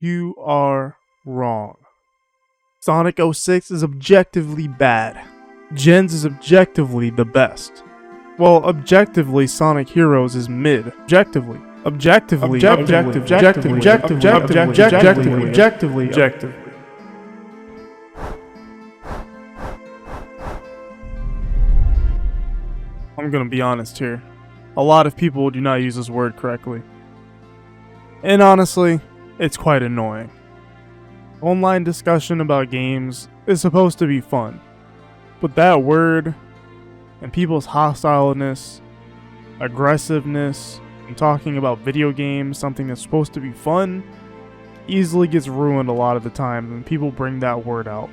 You are wrong. Sonic 06 is objectively bad. Gens is objectively the best. Well, objectively, Sonic Heroes is mid. Objectively. Objectively. I'm gonna be honest here. A lot of people do not use this word correctly. And honestly, it's quite annoying. Online discussion about games is supposed to be fun, but that word and people's hostileness, aggressiveness, and talking about video games, something that's supposed to be fun, easily gets ruined a lot of the time when people bring that word out.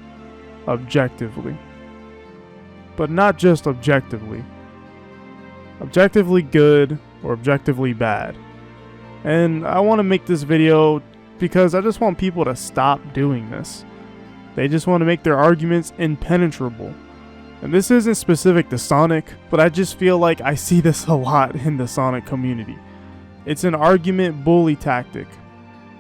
Objectively. But not just objectively. Objectively good or objectively bad. And I want to make this video because I just want people to stop doing this. They just want to make their arguments impenetrable. And this isn't specific to Sonic, but I just feel like I see this a lot in the Sonic community. It's an argument bully tactic,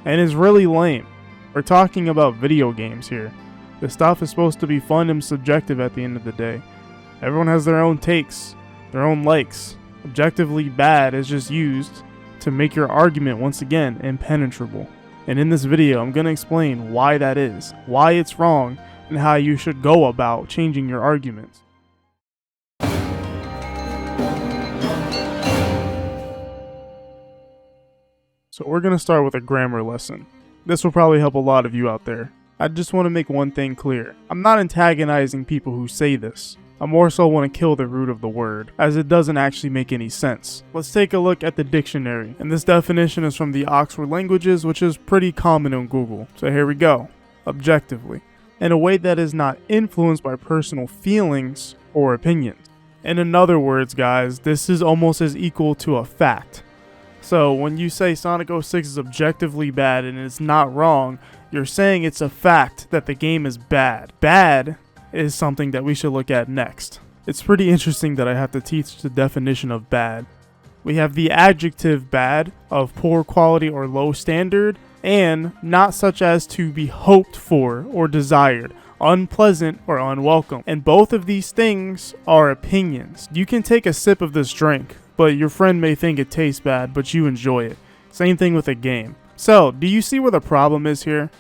and it's really lame. We're talking about video games here. This stuff is supposed to be fun and subjective at the end of the day. Everyone has their own takes, their own likes. Objectively bad is just used to make your argument once again impenetrable. And in this video, I'm going to explain why that is, why it's wrong, and how you should go about changing your arguments. So we're going to start with a grammar lesson. This will probably help a lot of you out there. I just want to make one thing clear. I'm not antagonizing people who say this. I more so want to kill the root of the word, as it doesn't actually make any sense. Let's take a look at the dictionary, and this definition is from the Oxford Languages, which is pretty common on Google. So here we go. Objectively. In a way that is not influenced by personal feelings or opinions. And in other words, guys, this is almost as equal to a fact. So when you say Sonic 06 is objectively bad and it's not wrong, you're saying it's a fact that the game is bad. Bad is something that we should look at next. It's pretty interesting that I have to teach the definition of bad. We have the adjective bad, of poor quality or low standard, and not such as to be hoped for or desired, unpleasant or unwelcome. And both of these things are opinions. You can take a sip of this drink, but your friend may think it tastes bad, but you enjoy it. Same thing with a game. So, do you see where the problem is here?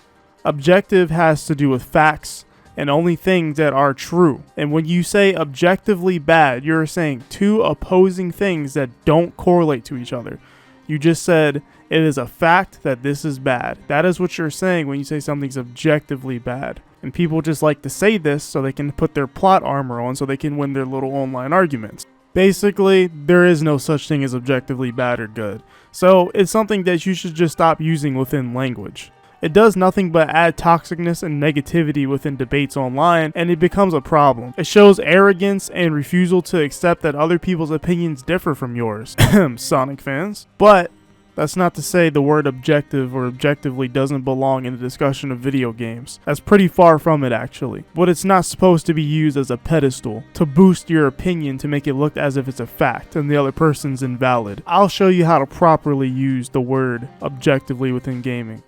Objective has to do with facts, and only things that are true. And when you say objectively bad, you're saying two opposing things that don't correlate to each other. You just said it is a fact that this is bad. That is what you're saying when you say something's objectively bad. And people just like to say this so they can put their plot armor on so they can win their little online arguments. Basically, there is no such thing as objectively bad or good. So it's something that you should just stop using within language. It does nothing but add toxicness and negativity within debates online, and it becomes a problem. It shows arrogance and refusal to accept that other people's opinions differ from yours. Sonic fans. But that's not to say the word objective or objectively doesn't belong in the discussion of video games. That's pretty far from it, actually. But it's not supposed to be used as a pedestal to boost your opinion to make it look as if it's a fact and the other person's invalid. I'll show you how to properly use the word objectively within gaming.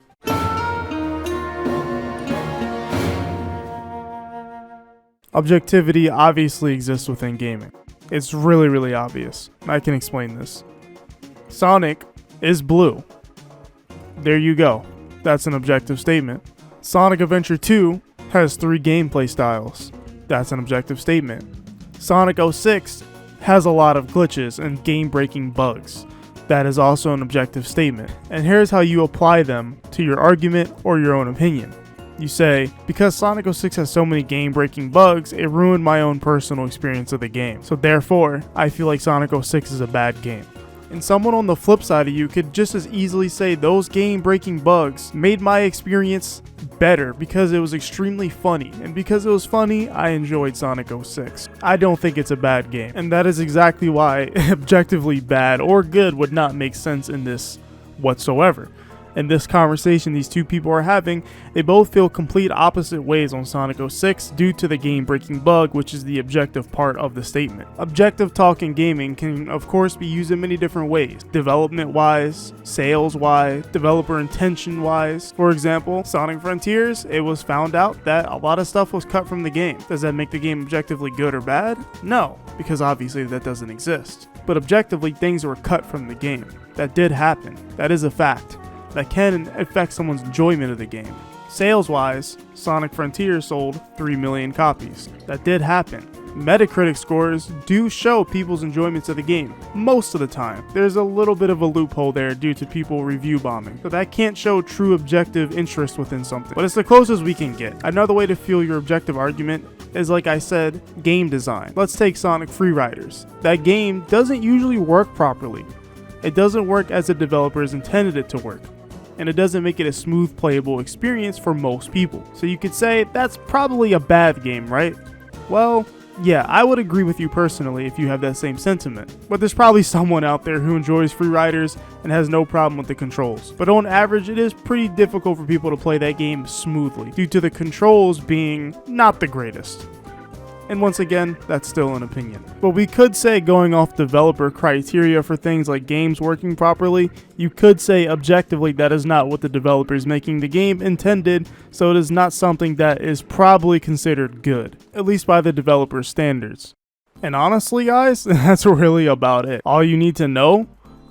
Objectivity obviously exists within gaming. It's really obvious. I can explain this. Sonic is blue. There you go. That's an objective statement. Sonic Adventure 2 has 3 gameplay styles. That's an objective statement. Sonic 06 has a lot of glitches and game-breaking bugs. That is also an objective statement. And here's how you apply them to your argument or your own opinion. You say, because Sonic 06 has so many game-breaking bugs, it ruined my own personal experience of the game. So therefore, I feel like Sonic 06 is a bad game. And someone on the flip side of you could just as easily say those game-breaking bugs made my experience better because it was extremely funny. And because it was funny, I enjoyed Sonic 06. I don't think it's a bad game. And that is exactly why objectively bad or good would not make sense in this whatsoever. In this conversation these two people are having, they both feel complete opposite ways on Sonic 06 due to the game-breaking bug, which is the objective part of the statement. Objective talk in gaming can of course be used in many different ways, development-wise, sales-wise, developer intention-wise. For example, Sonic Frontiers, it was found out that a lot of stuff was cut from the game. Does that make the game objectively good or bad? No, because obviously that doesn't exist. But objectively, things were cut from the game. That did happen. That is a fact. That can affect someone's enjoyment of the game. Sales-wise, Sonic Frontiers sold 3 million copies. That did happen. Metacritic scores do show people's enjoyments of the game, most of the time. There's a little bit of a loophole there due to people review bombing, but that can't show true objective interest within something. But it's the closest we can get. Another way to fuel your objective argument is, like I said, game design. Let's take Sonic Freeriders. That game doesn't usually work properly. It doesn't work as the developers intended it to work, and it doesn't make it a smooth playable experience for most people. So you could say that's probably a bad game, right? Well, yeah, I would agree with you personally if you have that same sentiment. But there's probably someone out there who enjoys Freeriders and has no problem with the controls. But on average, it is pretty difficult for people to play that game smoothly due to the controls being not the greatest. And once again, that's still an opinion. But we could say, going off developer criteria for things like games working properly, you could say objectively that is not what the developers making the game intended, so it is not something that is probably considered good, at least by the developer's standards. And honestly guys, that's really about it. All you need to know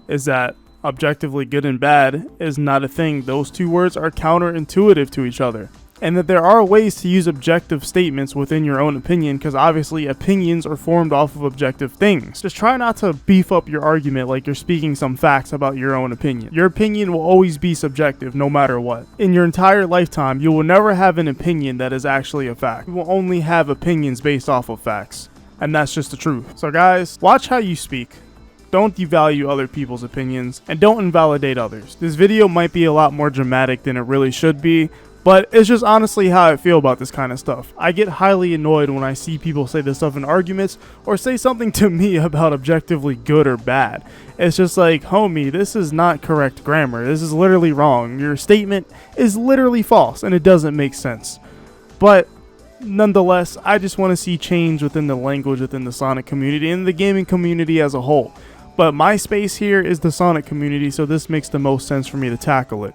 is that objectively good and bad is not a thing. Those two words are counterintuitive to each other. And that there are ways to use objective statements within your own opinion, because obviously opinions are formed off of objective things. Just try not to beef up your argument like you're speaking some facts about your own opinion. Your opinion will always be subjective no matter what. In your entire lifetime, you will never have an opinion that is actually a fact. You will only have opinions based off of facts. And that's just the truth. So guys, watch how you speak. Don't devalue other people's opinions, and don't invalidate others. This video might be a lot more dramatic than it really should be, but it's just honestly how I feel about this kind of stuff. I get highly annoyed when I see people say this stuff in arguments or say something to me about objectively good or bad. It's just like, homie, this is not correct grammar. This is literally wrong. Your statement is literally false and it doesn't make sense. But nonetheless, I just want to see change within the language within the Sonic community and the gaming community as a whole. But my space here is the Sonic community, so this makes the most sense for me to tackle it.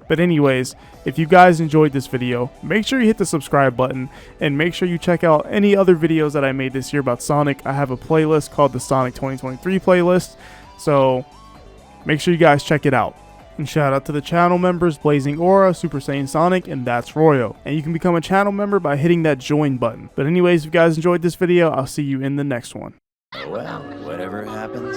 But anyways, if you guys enjoyed this video, make sure you hit the subscribe button and make sure you check out any other videos that I made this year about Sonic. I have a playlist called the Sonic 2023 playlist, so make sure you guys check it out. And shout out to the channel members Blazing Aura, Super Saiyan Sonic, and That's Royo. And you can become a channel member by hitting that join button. But anyways, if you guys enjoyed this video, I'll see you in the next one. Oh well, whatever happens.